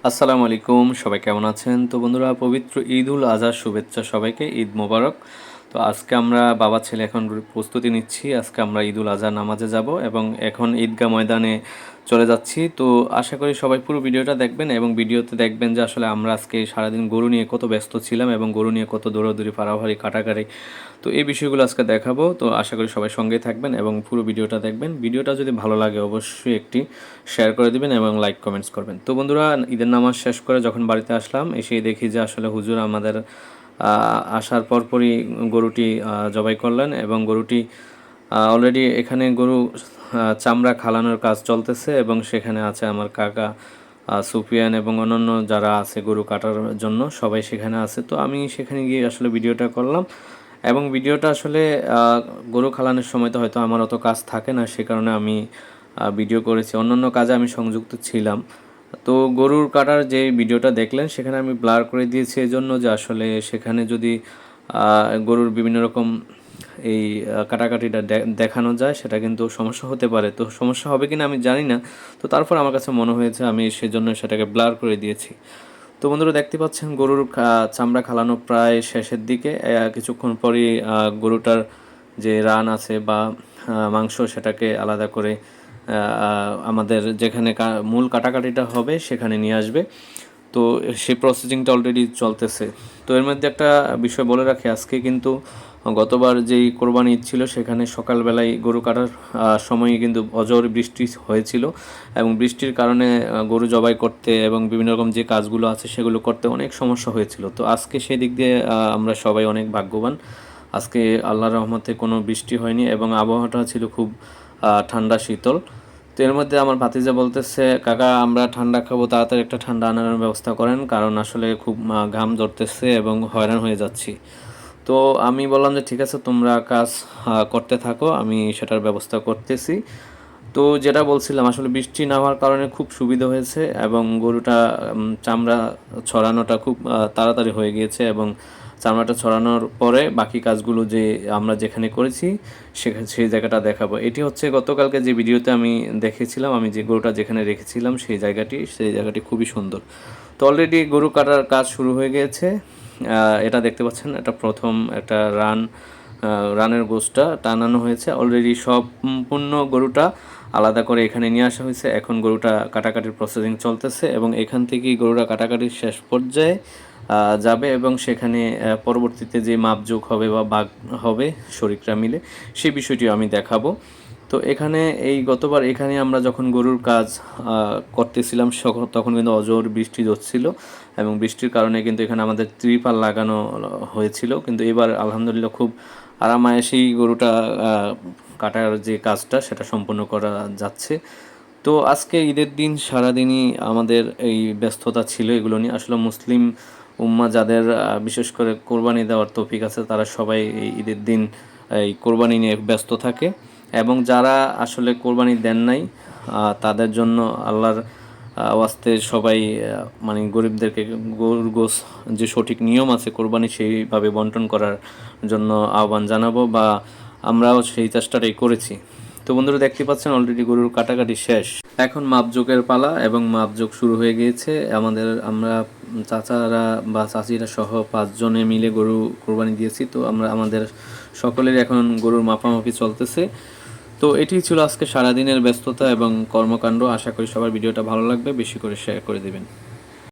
আসসালামু আলাইকুম, সবাই কেমন আছেন? তো বন্ধুরা, পবিত্র ঈদুল আজহার শুভেচ্ছা সবাইকে। ঈদ মোবারক। তো আজকে আমরা বাবা ছেলে এখন প্রস্তুতি নিচ্ছি। আজকে আমরা ঈদুল আজহা নামাজে যাব এবং এখন ঈদগাহ ময়দানে চলে যাচ্ছি। তো আশা করি সবাই পুরো ভিডিওটা দেখবেন এবং ভিডিওতে দেখবেন যে আসলে আমরা আজকে সারাদিন গরু নিয়ে কত ব্যস্ত ছিলাম এবং গরু নিয়ে কত দৌড়াদৌড়ি, পাড়াভাড়ি, কাটাকাটি। তো এই বিষয়গুলো আজকে দেখাবো। তো আশা করি সবাই সঙ্গেই থাকবেন এবং পুরো ভিডিওটা দেখবেন। ভিডিওটা যদি ভালো লাগে অবশ্যই একটি শেয়ার করে দিবেন এবং লাইক কমেন্টস করবেন। তো বন্ধুরা, ঈদের নামাজ শেষ করে যখন বাড়িতে আসলাম, এসেই দেখি যে আসলে হুজুর আমাদের আসার পরপরই গরুটি জবাই করলেন এবং গরুটি অলরেডি এখানে গরু চামড়া খালানোর কাজ চলতেছে এবং সেখানে আছে আমার কাকা সুফিয়ান এবং অন্যান্য যারা আছে গরু কাটার জন্য, সবাই সেখানে আছে। তো আমি সেখানে গিয়ে আসলে ভিডিওটা করলাম এবং ভিডিওটা আসলে গরু খালানোর সময় তো হয়তো আমার অত কাজ থাকে না, সে কারণে আমি ভিডিও করেছি, অন্যান্য কাজে আমি সংযুক্ত ছিলাম। তো গরুর কাটার যে ভিডিওটা দেখলেন সেখানে আমি ব্লার করে দিয়েছি এজন্য যে আসলে সেখানে যদি গরুর বিভিন্ন রকম এই কাটাকাটিটা দেখানো যায় সেটা কিন্তু সমস্যা হতে পারে। তো সমস্যা হবে কিনা আমি জানি না, তো তারপর আমার কাছে মনে হয়েছে আমি সেজন্য সেটাকে ব্লার করে দিয়েছি। তো বন্ধুরা, দেখতে পাচ্ছেন গরুর চামড়া খালানো প্রায় শেষের দিকে। কিছুক্ষণ পরই গরুটার যে রান আছে বা মাংস সেটাকে আলাদা করে আমাদের যেখানে মূল কাটাকাটিটা হবে সেখানে নিয়ে আসবে। তো সেই প্রসেসিংটা অলরেডি চলতেছে। তো এর মধ্যে একটা বিষয় বলে রাখি, আজকে কিন্তু গতবার যেই কোরবানি ঈদ ছিল সেখানে সকালবেলায় গরু কাটার সময় কিন্তু অঝোর বৃষ্টি হয়েছিল এবং বৃষ্টির কারণে গরু জবাই করতে এবং বিভিন্ন রকম যে কাজগুলো আছে সেগুলো করতে অনেক সমস্যা হয়েছিল। তো আজকে সেই দিক দিয়ে আমরা সবাই অনেক ভাগ্যবান। আজকে আল্লাহর রহমতে কোনো বৃষ্টি হয়নি এবং আবহাওয়াটা ছিল খুব ঠান্ডা শীতল। তো এর মধ্যে আমার ভাতিজা বলতেছে, কাকা আমরা ঠান্ডা খাবো, তাড়াতাড়ি একটা ঠান্ডা আনার ব্যবস্থা করেন, কারণ আসলে খুব ঘাম ধরতেছে এবং হয়রান হয়ে যাচ্ছি। তো আমি বললাম যে ঠিক আছে, তোমরা কাজ করতে থাকো, আমি সেটার ব্যবস্থা করতেছি। তো যেটা বলছিলাম, আসলে বৃষ্টি না হওয়ার কারণে খুব সুবিধা হয়েছে এবং গরুটা চামড়া ছড়ানোটা খুব তাড়াতাড়ি হয়ে গিয়েছে এবং চামড়াটা ছড়ানোর পরে বাকি কাজগুলো যে আমরা যেখানে করেছি সেখানে সেই জায়গাটা দেখাবো। এটি হচ্ছে গতকালকে যে ভিডিওতে আমি দেখেছিলাম, আমি যে গরুটা যেখানে রেখেছিলাম সেই জায়গাটি খুবই সুন্দর। তো অলরেডি গরু কাটার কাজ শুরু হয়ে গিয়েছে। এটা দেখতে পাচ্ছেন, এটা প্রথম একটা রানের গোশটা টানানো হয়েছে অলরেডি। সম্পূর্ণ গরুটা আলাদা করে এখানে নিয়ে আসা হয়েছে। এখন গরুটা কাটাকাটির প্রসেসিং চলতেছে এবং এখান থেকেই গরুটা কাটাকাটির শেষ পর্যায়ে যাবে এবং সেখানে পরবর্তীতে যে মাপযোগ হবে বা ভাগ হবে শরিকরা মিলে, সেই বিষয়টিও আমি দেখাবো। তো এখানে এই গতবার এখানে আমরা যখন গরুর কাজ করতেছিলাম তখন কিন্তু অজোর বৃষ্টি হচ্ছিল এবং বৃষ্টির কারণে কিন্তু এখানে আমাদের ত্রিপাল লাগানো হয়েছিল, কিন্তু এবার আলহামদুলিল্লাহ খুব আরামায়েশেই গরুটা কাটার যে কাজটা সেটা সম্পূর্ণ করা যাচ্ছে। তো আজকে ঈদের দিন সারাদিনই আমাদের এই ব্যস্ততা ছিল এগুলো নিয়ে। আসলে মুসলিম উম্মা যাদের বিশেষ করে কোরবানি দেওয়ার তৌফিক আছে তারা সবাই এই ঈদের দিন এই কোরবানি নিয়ে ব্যস্ত থাকে এবং যারা আসলে কোরবানি দেন নাই তাদের জন্য আল্লাহর ওয়াস্তে সবাই মানে গরিবদেরকে গরুর গোশ যে সঠিক নিয়ম আছে কোরবানি সেইভাবে বন্টন করার জন্য আহ্বান জানাবো বা আমরাও সেই চেষ্টাটাই করেছি। তো বন্ধুরা, দেখতে পাচ্ছেন অলরেডি গরুর কাটাকাটি শেষ, এখন মাপযোগের পালা এবং মাপযোগ শুরু হয়ে গিয়েছে। আমরা চাচারা বা চাচিরা সহ 5 জনে মিলে গরু কোরবানি দিয়েছি। তো আমাদের সকলের এখন গরুর মাপামাপি চলতেছে। তো এটি ছিল আজকে সারাদিনের ব্যস্ততা এবং কর্মকাণ্ড। আশা করি সবার ভিডিওটা ভালো লাগবে, বেশি করে শেয়ার করে দেবেন।